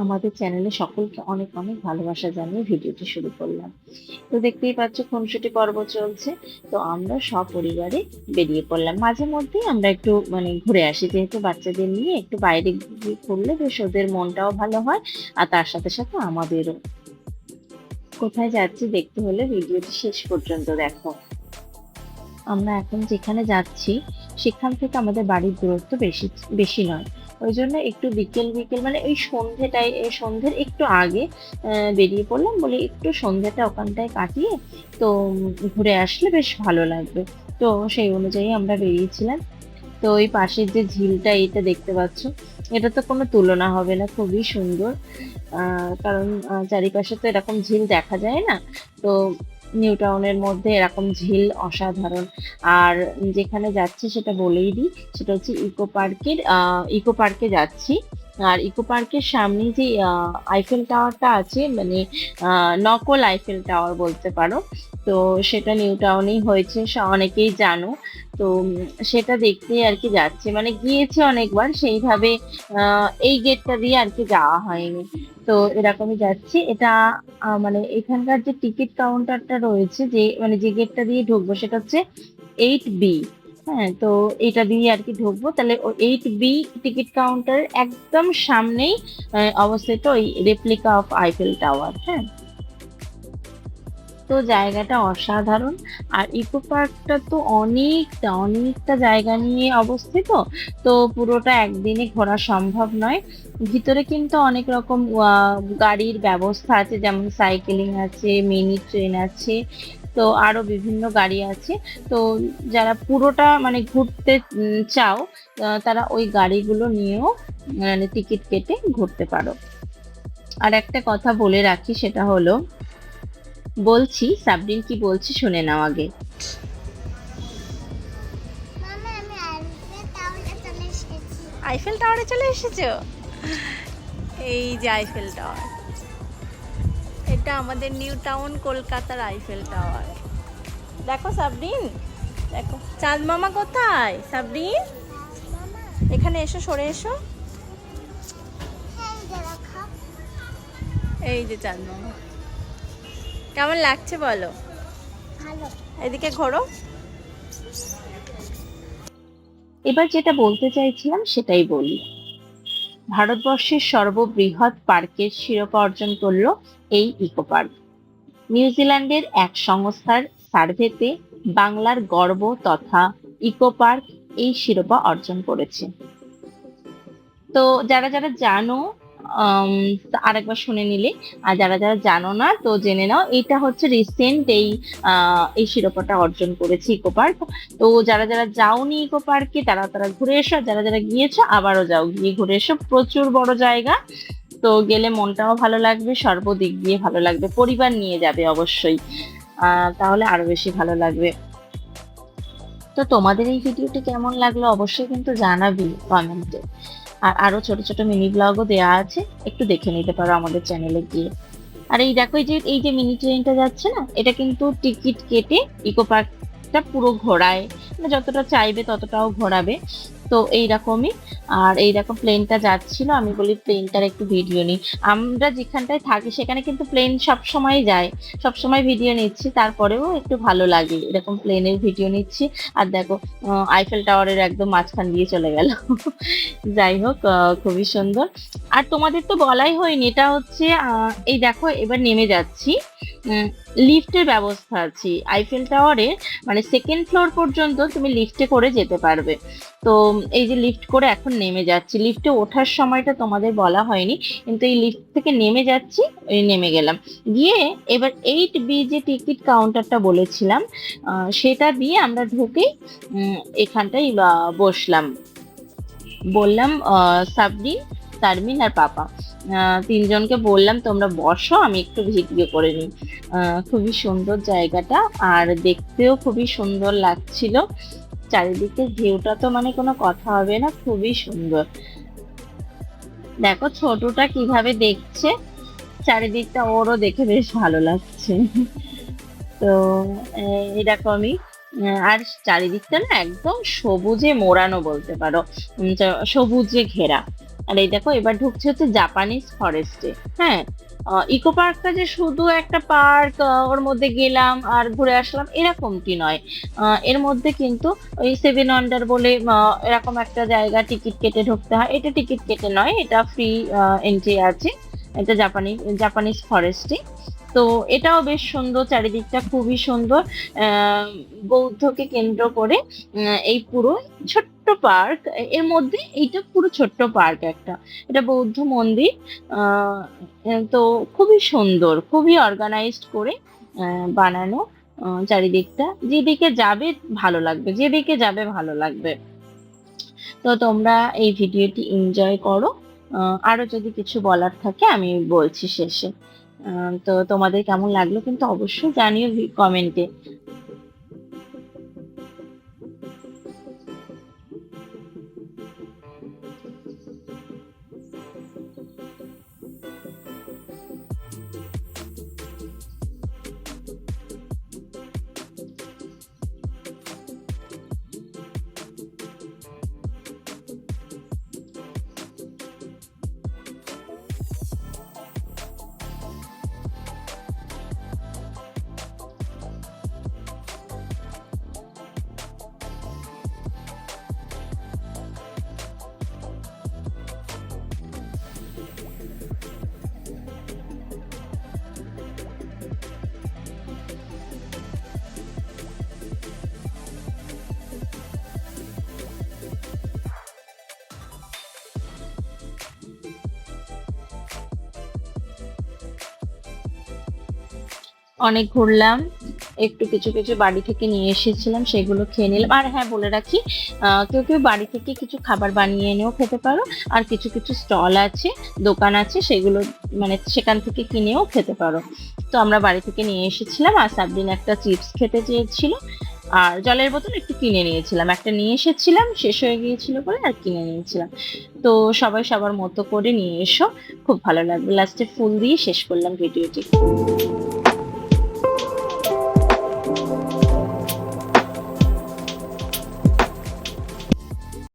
আমাদের চ্যানেলে সকলকে অনেক অনেক ভালোবাসা জানিয়ে ভিডিওটি শুরু করলাম। তো দেখতেই পাচ্ছ খুনসুটি পর্ব চলছে। তো আমরা সপরিবারে বেরিয়ে পড়লাম। মাঝে মধ্যেই আমরা একটু ঘুরে আসি, যেহেতু বাচ্চাদের নিয়ে একটু বাইরে গিয়ে ঘুরলে বেশ ওদের মনটাও ভালো হয়, আর তার সাথে সাথে আমাদেরও। কোথায় যাচ্ছি দেখতে হলে ভিডিওটি শেষ পর্যন্ত দেখো। আমরা এখন যেখানে যাচ্ছি সেখান থেকে আমাদের বাড়ির দূরত্ব বেশি বেশি নয়। ওই জন্য একটু বিকেল বিকেল ওই সন্ধ্যেটায়, এই সন্ধ্যের একটু আগে বেরিয়ে পড়লাম, বলে একটু সন্ধ্যেটা ওখানটায় কাটিয়ে তো ঘুরে আসলে বেশ ভালো লাগবে। তো সেই অনুযায়ী আমরা বেরিয়েছিলাম। তো ওই পাশের যে ঝিলটা এটা দেখতে পাচ্ছ, এটা তো কোনো তুলনা হবে না, খুবই সুন্দর। কারণ চারিপাশে তো এরকম ঝিল দেখা যায় না। তো নিউ টাউনের মধ্যে এরকম ঝিল অসাধারণ। আর যেখানে যাচ্ছি সেটা বলেই দিই, সেটা হচ্ছে ইকো পার্কে যাচ্ছি। আর ইকো পার্কের সামনে যে আইফেল টাওয়ারটা আছে, নকল আইফেল টাওয়ার বলতে পারো। তো সেটা নিউ টাউনেই হয়েছে, অনেকেই জানো। তো সেটা দেখতেই আর কি যাচ্ছে, গিয়েছি অনেকবার সেইভাবে। এই গেটটা দিয়ে আর কি যাওয়া হয়নি। তো এরকমই যাচ্ছি। এটা এখানকার যে টিকিট কাউন্টারটা রয়েছে, যে গেটটা দিয়ে ঢুকবো সেটা হচ্ছে 8B। হ্যাঁ, তো এটা দিয়ে আর কি ঢুকবো, তাহলে ও 8B টিকিট কাউন্টার একদম সামনেই অবস্থিত ওই রেপ্লিকা অফ আইফেল টাওয়ার। হ্যাঁ, তো জায়গাটা অসাধারণ। আর ইকো পার্কটা তো অনেকটা অনেকটা জায়গা নিয়ে অবস্থিত। তো পুরোটা একদিনে ঘোরা সম্ভব নয়। ভিতরে কিন্তু অনেক রকম গাড়ির ব্যবস্থা আছে, যেমন সাইকেলিং আছে, মিনি ট্রেন আছে। তো আরো বিভিন্ন গাড়ি আছে। তো যারা পুরোটা ঘুরতে চাও, তারা ওই গাড়িগুলো নিয়েও টিকিট কেটে ঘুরতে পারো। আর একটা কথা বলে রাখি, সেটা হলো, বলছি সাবরিন কি বলছি শুনে নাও আগে। আইফেল টাওয়ারে চলে এসেছো? এই যে আইফেল টাওয়ার, এটা আমাদের নিউ টাউন কলকাতার আইফেল টাওয়ার। দেখো সাবরিন, দেখো চাঁদ মামা কোথায়? সাবরিন এখানে এসো, সরে এসো। এই যে চাঁদ মামা, কেমন লাগছে বলো? এদিকে ঘোরো। এবার যেটা বলতে চাইছিলাম সেটাই বলি। ভারতবর্ষের সর্ববৃহৎ পার্কের শিরোপা অর্জন করলো এই ইকো পার্ক। নিউজিল্যান্ডের এক সংস্থার সার্ভেতে বাংলার গর্ব তথা ইকো পার্ক এই শিরোপা অর্জন করেছে। তো যারা যারা জানো, আম, আরেকবার শুনে নিলে। আর যারা যারা জানো না, তো জেনে নাও, এটা হচ্ছে রিসেন্ট এই শিরোপাটা অর্জন করেছে ইকো পার্ক। তো যারা যারা যাওনি ইকো পার্কে, তারা তারা ঘুরে এসো, আর যারা যারা গিয়েছো আবারও যাও, গিয়ে ঘুরে এসো। প্রচুর বড় জায়গা। তো গেলে মনটাও ভালো লাগবে, সর্বদিক দিয়ে ভালো লাগবে। পরিবার নিয়ে যাবে অবশ্যই, তাহলে আরো বেশি ভালো লাগবে। তো তোমাদের এই ভিডিওটি কেমন লাগলো অবশ্যই কিন্তু জানাবি কমেন্টে। আর আরো ছোট ছোট মিনি ব্লগও দেওয়া আছে, একটু দেখে নিতে পারো আমাদের চ্যানেলে গিয়ে। আর এই দেখো, এই যে মিনি ট্রেনটা যাচ্ছে না, এটা কিন্তু টিকিট কেটে ইকো পার্কটা পুরো ঘোরায়, যতটা চাইবে ততটাও ঘোরাবে। তো এইরকমই। আর এইরকম প্লেনটা যাচ্ছিল, আমি বলি প্লেনটার একটু ভিডিও নিই। আমরা যেখানটায় থাকি সেখানে কিন্তু প্লেন সব সময় যায়, সব সময় ভিডিও নিচ্ছি, তারপরেও একটু ভালো লাগে এরকম প্লেনের ভিডিও নিচ্ছি। আর দেখো, আইফেল টাওয়ারের একদম মাঝখান দিয়ে চলে গেল। যাই হোক, খুবই সুন্দর। আর তোমাদের তো বলাই হয়নি, এটা হচ্ছে এই দেখো এবার নেমে যাচ্ছি। লিফটের ব্যবস্থা আছে আইফেল টাওয়ারে, সেকেন্ড ফ্লোর পর্যন্ত তুমি লিফটে করে যেতে পারবে। তো এই যে লিফট করে এখন নেমে যাচ্ছি, লিফটে ওঠার সময়টা তোমাদের বলা হয়নি, কিন্তু এই লিফট থেকে নেমে যাচ্ছি। ওই নেমে গেলাম, গিয়ে এবার 8B যে টিকিট কাউন্টারটা বলেছিলাম, সেটা দিয়ে আমরা ঢুকেই এখানটাই বসলাম। বললাম সাবরিন, তারমিন আর পাপা, তিনজনকে বললাম তোমরা বসো, আমি একটু ভিডিও করে নিই। খুবই সুন্দর জায়গাটা, আর দেখতেও খুবই সুন্দর লাগছিল। চারিদিকে ভিউটা তো কোনো কথা হবে না, খুবই সুন্দর। দেখো ছোটটা কিভাবে দেখছে চারিদিকটা, ওরও দেখে বেশ ভালো লাগছে। তো এরকমই। আর চারিদিকটা না একদম সবুজে মোড়ানো বলতে পারো, সবুজে ঘেরা। আর এই দেখো এবার ঢুকছে হচ্ছে জাপানিজ ফরেস্টে। হ্যাঁ, ইকো পার্কটা যে শুধু একটা পার্ক, ওর মধ্যে গেলাম আর ঘুরে আসলাম এরকমটি নয়। এর মধ্যে কিন্তু ওই সেভেন ওয়ান্ডার বলে এরকম একটা জায়গা, টিকিট কেটে ঢুকতে হয়। এটা টিকিট কেটে নয়, এটা ফ্রি এন্ট্রি আছে। এটা জাপানিজ ফরেস্টে। তো এটাও বেশ সুন্দর, চারিদিকটা খুবই সুন্দর। বৌদ্ধকে কেন্দ্র করে এই পুরো ছোট্ট পার্ক, এর মধ্যে এইটা পুরো ছোট্ট পার্ক একটা। এটা বৌদ্ধ মন্দির। আহ তো খুবই সুন্দর, খুবই অর্গানাইজড করে বানানো। চারিদিকটা যেদিকে যাবে ভালো লাগবে, যেদিকে যাবে ভালো লাগবে। তো তোমরা এই ভিডিওটি এনজয় করো। আরো যদি কিছু বলার থাকে আমি বলছি শেষে। তো তোমাদের কেমন লাগলো কিন্তু অবশ্যই জানিও কমেন্টে। অনেক ঘুরলাম, একটু কিছু কিছু বাড়ি থেকে নিয়ে এসেছিলাম, সেগুলো খেয়ে নিলাম। আর হ্যাঁ বলে রাখি, কেউ কেউ বাড়ি থেকে কিছু খাবার বানিয়ে এনেও খেতে পারো। আর কিছু কিছু স্টল আছে, দোকান আছে, সেগুলো মানে সেখান থেকে কিনেও খেতে পারো। তো আমরা বাড়ি থেকে নিয়ে এসেছিলাম। আর সাবরিন একটা চিপস খেতে চেয়েছিল, আর জলের বোতল একটু কিনে নিয়েছিলাম। একটা নিয়ে এসেছিলাম, শেষ হয়ে গিয়েছিল বলে আর কিনে নিয়েছিলাম। তো সবাই সবার মতো করে নিয়ে এসো, খুব ভালো লাগবে। লাস্টে ফুল দিয়ে শেষ করলাম ভিডিওটি।